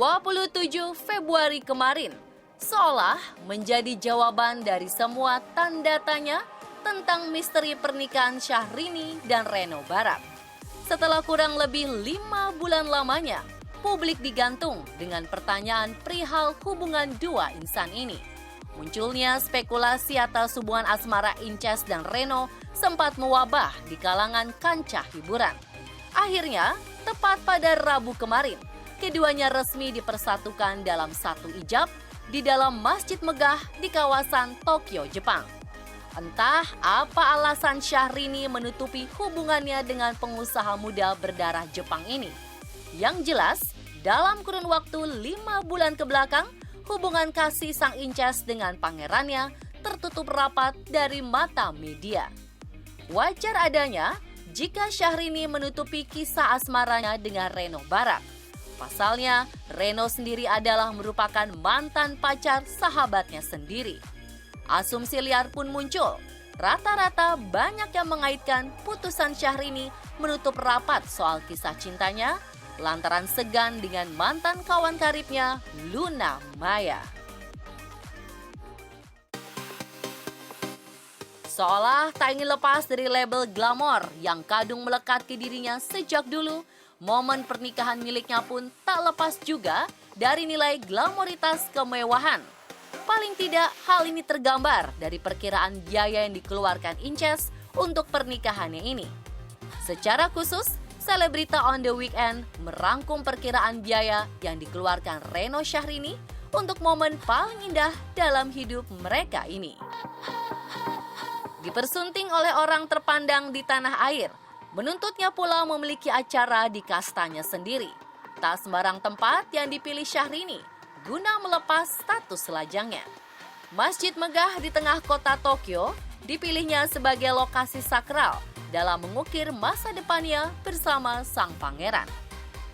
27 Februari kemarin seolah menjadi jawaban dari semua tanda tanya tentang misteri pernikahan Syahrini dan Reno Barak. Setelah kurang lebih 5 bulan lamanya, publik digantung dengan pertanyaan perihal hubungan dua insan ini. Munculnya spekulasi atas hubungan asmara Inces dan Reno sempat mewabah di kalangan kancah hiburan. Akhirnya, tepat pada Rabu kemarin, keduanya resmi dipersatukan dalam satu ijab di dalam masjid megah di kawasan Tokyo, Jepang. Entah apa alasan Syahrini menutupi hubungannya dengan pengusaha muda berdarah Jepang ini. Yang jelas, dalam kurun waktu 5 bulan kebelakang, hubungan kasih sang Inces dengan pangerannya tertutup rapat dari mata media. Wajar adanya jika Syahrini menutupi kisah asmaranya dengan Reno Barak. Pasalnya, Reno sendiri adalah merupakan mantan pacar sahabatnya sendiri. Asumsi liar pun muncul. Rata-rata banyak yang mengaitkan putusan Syahrini menutup rapat soal kisah cintanya lantaran segan dengan mantan kawan karibnya, Luna Maya. Seolah tak ingin lepas dari label glamor yang kadung melekat ke dirinya sejak dulu, momen pernikahan miliknya pun tak lepas juga dari nilai glamoritas kemewahan. Paling tidak, hal ini tergambar dari perkiraan biaya yang dikeluarkan Inces untuk pernikahannya ini. Secara khusus, Selebrita on the Weekend merangkum perkiraan biaya yang dikeluarkan Reno Syahrini untuk momen paling indah dalam hidup mereka ini. Dipersunting oleh orang terpandang di tanah air, menuntutnya pula memiliki acara di kastanya sendiri. Tak sembarang tempat yang dipilih Syahrini guna melepas status lajangnya. Masjid megah di tengah kota Tokyo dipilihnya sebagai lokasi sakral dalam mengukir masa depannya bersama sang pangeran.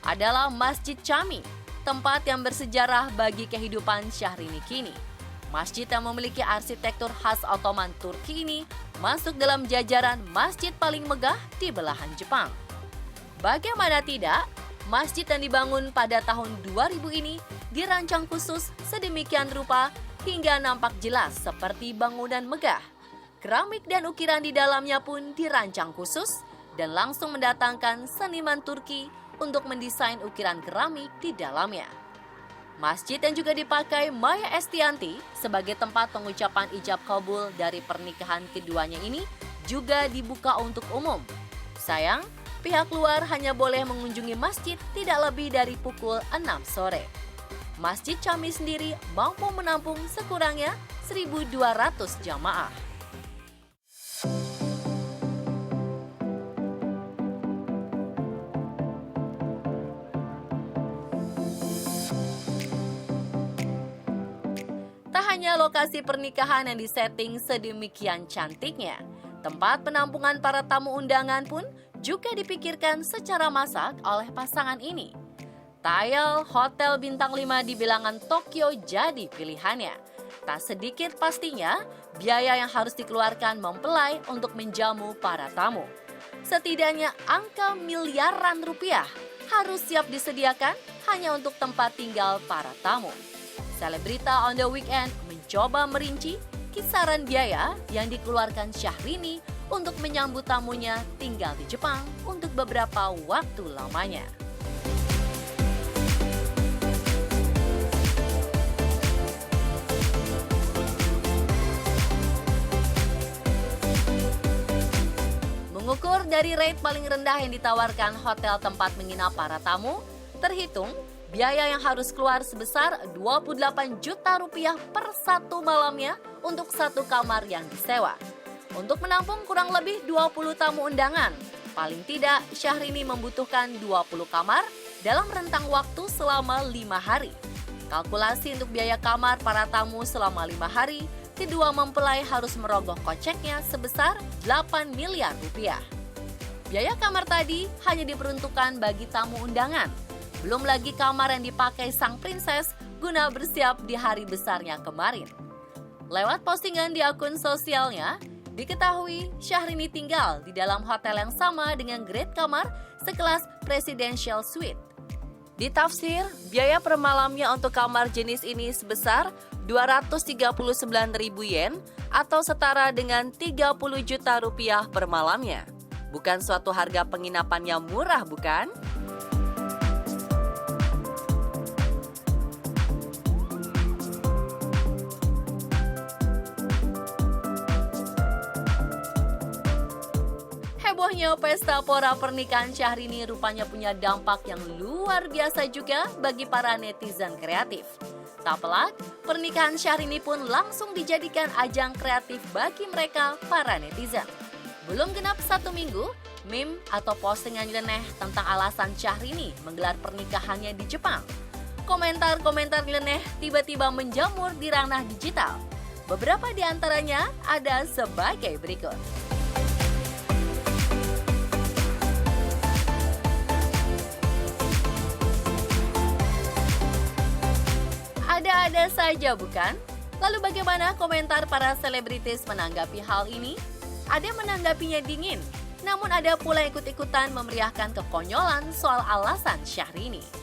Adalah Masjid Cami, tempat yang bersejarah bagi kehidupan Syahrini kini. Masjid yang memiliki arsitektur khas Ottoman Turki ini masuk dalam jajaran masjid paling megah di belahan Jepang. Bagaimana tidak, masjid yang dibangun pada tahun 2000 ini dirancang khusus sedemikian rupa hingga nampak jelas seperti bangunan megah. Keramik dan ukiran di dalamnya pun dirancang khusus dan langsung mendatangkan seniman Turki untuk mendesain ukiran keramik di dalamnya. Masjid yang juga dipakai Maya Estianty sebagai tempat pengucapan ijab kabul dari pernikahan keduanya ini juga dibuka untuk umum. Sayang, pihak luar hanya boleh mengunjungi masjid tidak lebih dari pukul 6 sore. Masjid Cami sendiri mampu menampung sekurangnya 1.200 jamaah. Tak hanya lokasi pernikahan yang disetting sedemikian cantiknya, tempat penampungan para tamu undangan pun juga dipikirkan secara masak oleh pasangan ini. Tile Hotel Bintang 5 di bilangan Tokyo jadi pilihannya. Tak sedikit pastinya biaya yang harus dikeluarkan mempelai untuk menjamu para tamu. Setidaknya angka miliaran rupiah harus siap disediakan hanya untuk tempat tinggal para tamu. Selebrita on the Weekend mencoba merinci kisaran biaya yang dikeluarkan Syahrini untuk menyambut tamunya tinggal di Jepang untuk beberapa waktu lamanya. Mengukur dari rate paling rendah yang ditawarkan hotel tempat menginap para tamu, terhitung biaya yang harus keluar sebesar 28 juta rupiah per satu malamnya untuk satu kamar yang disewa. Untuk menampung kurang lebih 20 tamu undangan, paling tidak Syahrini membutuhkan 20 kamar dalam rentang waktu selama 5 hari. Kalkulasi untuk biaya kamar para tamu selama 5 hari, kedua mempelai harus merogoh koceknya sebesar 8 miliar rupiah. Biaya kamar tadi hanya diperuntukkan bagi tamu undangan. Belum lagi kamar yang dipakai sang princess guna bersiap di hari besarnya kemarin. Lewat postingan di akun sosialnya, diketahui Syahrini tinggal di dalam hotel yang sama dengan grade kamar sekelas Presidential Suite. Ditafsir, biaya per malamnya untuk kamar jenis ini sebesar 239.000 yen atau setara dengan 30 juta rupiah per malamnya. Bukan suatu harga penginapan yang murah, bukan? Hebohnya pesta pora pernikahan Syahrini rupanya punya dampak yang luar biasa juga bagi para netizen kreatif. Tak pelak, pernikahan Syahrini pun langsung dijadikan ajang kreatif bagi mereka para netizen. Belum genap 1 minggu, meme atau postingan nyeleneh tentang alasan Syahrini menggelar pernikahannya di Jepang. Komentar-komentar nyeleneh tiba-tiba menjamur di ranah digital. Beberapa di antaranya ada sebagai berikut. Ada-ada saja bukan? Lalu bagaimana komentar para selebritis menanggapi hal ini? Ada yang menanggapinya dingin, namun ada pula ikut-ikutan memeriahkan kekonyolan soal alasan Syahrini.